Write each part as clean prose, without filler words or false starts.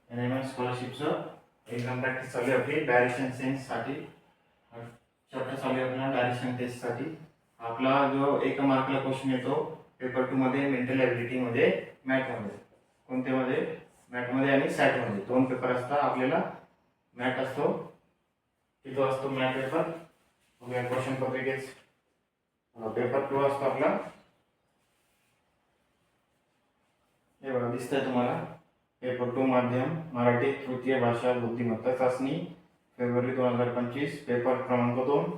NMS स्कॉलरशिपचं exam practice चालू आहे आपली डायरेक्शन सेन्ससाठी. चॅप्टर चालू आहे आपला डायरेक्शन टेस्टसाठी. आपला जो एक मार्कला क्वेश्चन येतो पेपर 2 मध्ये मेंटल ॲबिलिटीमध्ये मॅथमध्ये. कोणत्यामध्ये? मॅथमध्ये आणि सॅटमध्ये. दोन पेपर असतात आपल्याला. मॅथ असतो, तिथं असतो मॅथ पेपर. क्वेश्चन पत्रिकेच पेपर 2 असतो आपला. हे बघा दिसतंय तुम्हाला. पेपर 2 माध्यम मराठी तृतीय भाषा बुद्धिमत्ता चाचणी फेब्रुवारी 2025. पेपर क्रमांक 2.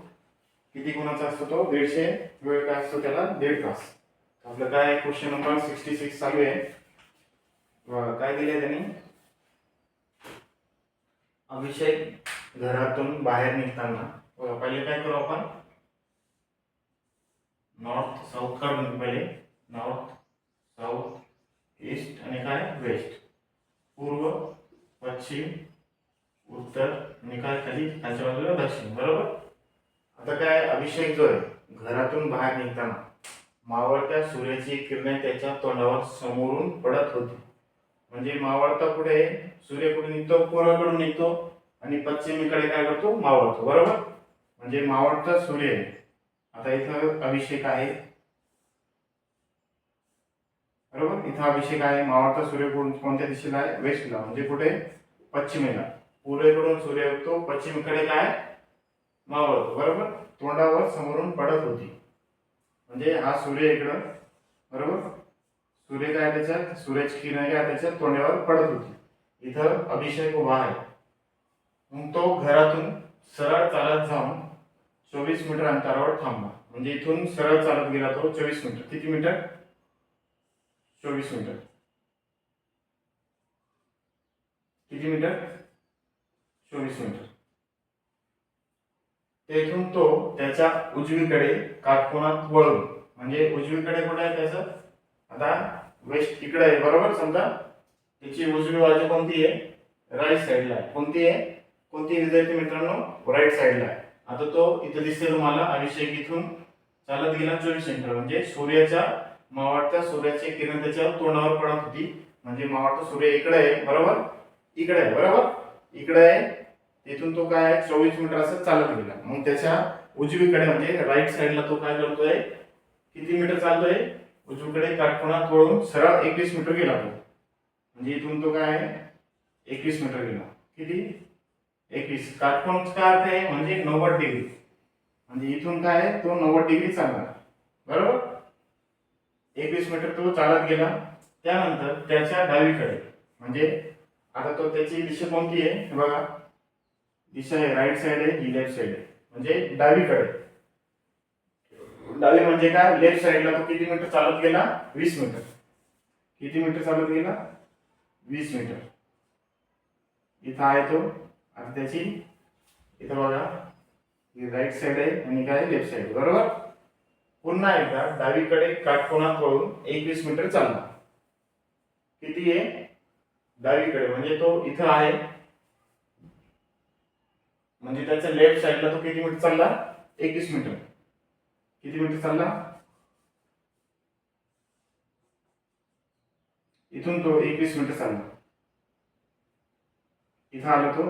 किती गुणाचा असतो तो? 150. वेळ काय असतो त्याला? 1.5 तास. आपलं काय क्वेश्चन नंबर 66 चालू आहे. काय दिले त्यांनी? अभिषेक घरातून बाहेर निघताना. पहिले काय करू आपण? नॉर्थ साऊथ काढून पहिले. नॉर्थ, साऊथ, ईस्ट आणि काय? वेस्ट. पूर्व, पश्चिम, उत्तर आणि काय खाली खालच्या बाजूला दक्षिण. बरोबर. आता काय अभिषेक जो आहे घरातून बाहेर निघताना मावळत्या सूर्याची किरणे त्याच्या तोंडावर समोरून पडत होती. म्हणजे मावळता कुठे? सूर्य कुठे निघतो? पूर्वेकडून निघतो आणि पश्चिमेकडे काय करतो? मावळतो. बरोबर. म्हणजे मावळता सूर्य. आता इथं अभिषेक आहे. बरोबर. इथं अभिषेक आहे. मावळता सूर्य कोणत्या दिशेला आहे? वेस्टला. म्हणजे कुठे? पश्चिमेला. पूर्वेकडून सूर्य उगतो, पश्चिमेकडे काय? मावळतो. बरोबर. तोंडावर समोरून पडत होती. म्हणजे हा सूर्य इकडं. बरोबर. सूर्य काय त्याच्यात? सूर्याची किरण काय त्याच्यात तोंडावर पडत होती. इथं अभिषेक उभा आहे. मग तो घरातून सरळ चालत जाऊन 24 मीटर अंतरावर थांबला. म्हणजे इथून सरळ चालत गेला तो 24 मीटर. किती मीटर? 24 मीटर. किती मीटर? 24 मीटर. तेथून तो त्याच्या उजवीकडे काटकोनात वळून. म्हणजे उजवीकडे कुठे आहे त्याचं? आता वेस्ट इकडे आहे. बरोबर. समजा त्याची उजवी बाजू कोणती आहे? राईट साईडला आहे. कोणती आहे? कोणती विद्यार्थी मित्रांनो? राईट साईडला आहे. आता तो इथे दिसते तुम्हाला. अभिषेक इथून चालत गेला 24 मीटर. म्हणजे सूर्याच्या मावळत्या सूर्याची किरण त्याच्या तोंडावर पडत होती. म्हणजे मावळता सूर्य इकडे आहे. बरोबर. इकडे आहे. बरोबर. इकडे आहे. तिथून तो काय 24 मीटर असं चालत गेला. मग त्याच्या उजवीकडे म्हणजे राईट साईडला तो काय करतोय? किती मीटर चालतोय? उजवीकडे काटकोनात वळून सरळ 21 मीटर गेला तो. म्हणजे इथून तो काय आहे? 21 मीटर गेला. किती? 21. काटकोनाचा अर्थ आहे म्हणजे 90 डिग्री. म्हणजे इथून काय आहे? तो 90 डिग्री चालला. बरोबर. 21 मीटर तो चालत गेला. त्यानंतर त्याच्या डावीकडे म्हणजे आता तो त्याची दिशा कोणती आहे? बघा. दिशा आहे राईट साइड आहे, ही लेफ्ट साइड आहे. म्हणजे डावीकडे. डावी म्हणजे काय? लेफ्ट साइडला तो किती मीटर चालत गेला? 20 मीटर. किती मीटर चालत गेला? 20 मीटर. इथं आहे तो. आता त्याची इथं बघा ही राईट साइड आहे आणि काय? Left side. बरोबर. पुन्हा एकदा डावीकडे काटकोनात वळून 21 मीटर चालला. किती आहे? डावीकडे म्हणजे तो इथं आहे. म्हणजे त्याच्या लेफ्ट साइडला तो किती मीटर चालला? 21 मीटर. किती मीटर चालला? इथून तो 21 मीटर चालला. इथं आला तो.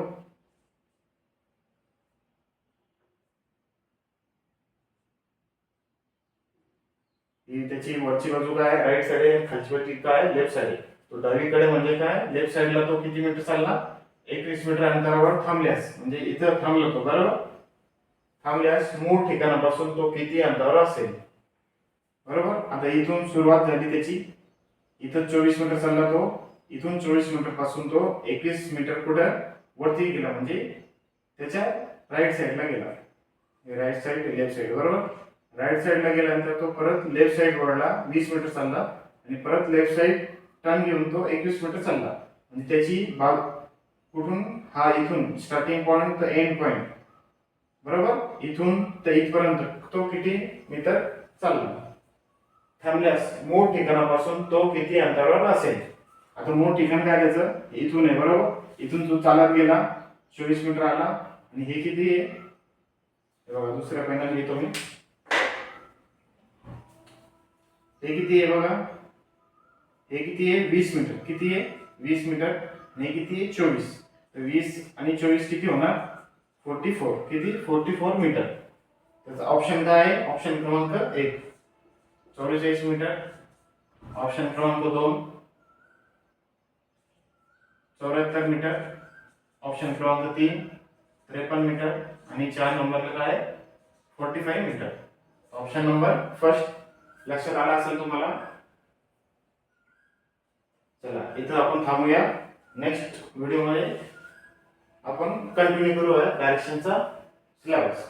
ही त्याची वरची बाजू काय? राईट साइड आहे. खालची बाजू काय? लेफ्ट साइड आहे. तो डावीकडे म्हणजे काय? लेफ्ट साइडला तो किती मीटर चालला? 21 मीटर अंतरावर थांबल्यास म्हणजे इथं थांबला तो. बरोबर. थांबल्यास मूळ ठिकाणापासून तो किती अंतरावर असेल? बरोबर. आता इथून सुरुवात झाली त्याची. इथं 24 मीटर चालला तो. इथून 24 मीटर पासून तो 21 मीटर कुठं वरती गेला. म्हणजे त्याच्या राईट साइडला गेला. Right side, left side. बरोबर. राईट साइडला गेल्यानंतर तो परत लेफ्ट साइड वळला. 20 मीटर चालला आणि परत लेफ्ट साइड टर्न घेऊन तो 21 मीटर चालला. म्हणजे त्याची बाग कुठून? हा इथून स्टार्टिंग पॉइंट तर एंड पॉइंट. बरोबर. इथून ते इथपर्यंत तो किती मीटर चालला? थांबल्यास मूळ ठिकाणापासून तो किती अंतरावर असेल? आता मूळ ठिकाण काय त्याचं? इथून आहे. बरोबर. इथून तो चालत गेला 24 मीटर आला आणि हे किती आहे? बघा दुसऱ्या पेनाला लिहितो मी. हे किती आहे बघा? हे किती आहे? 20 मीटर. किती आहे? 20 मीटर. आणि किती आहे 24. तर 20 आणि 24 किती होणार 44. किती 44 मीटर. त्याचा ऑप्शन काय आहे ऑप्शन क्रमांक 1 44 मीटर. ऑप्शन क्रमांक 2 74 मीटर. ऑप्शन क्रमांक 3 53 मीटर आणि 4 नंबरला काय 45 मीटर. ऑप्शन नंबर फर्स्ट लक्षात आला असेल तुम्हाला. चला इथं आपण थांबूया. नेक्स्ट व्हिडिओ मध्ये आपण कंटिन्यू करूया डायरेक्शनचा सिलेबस.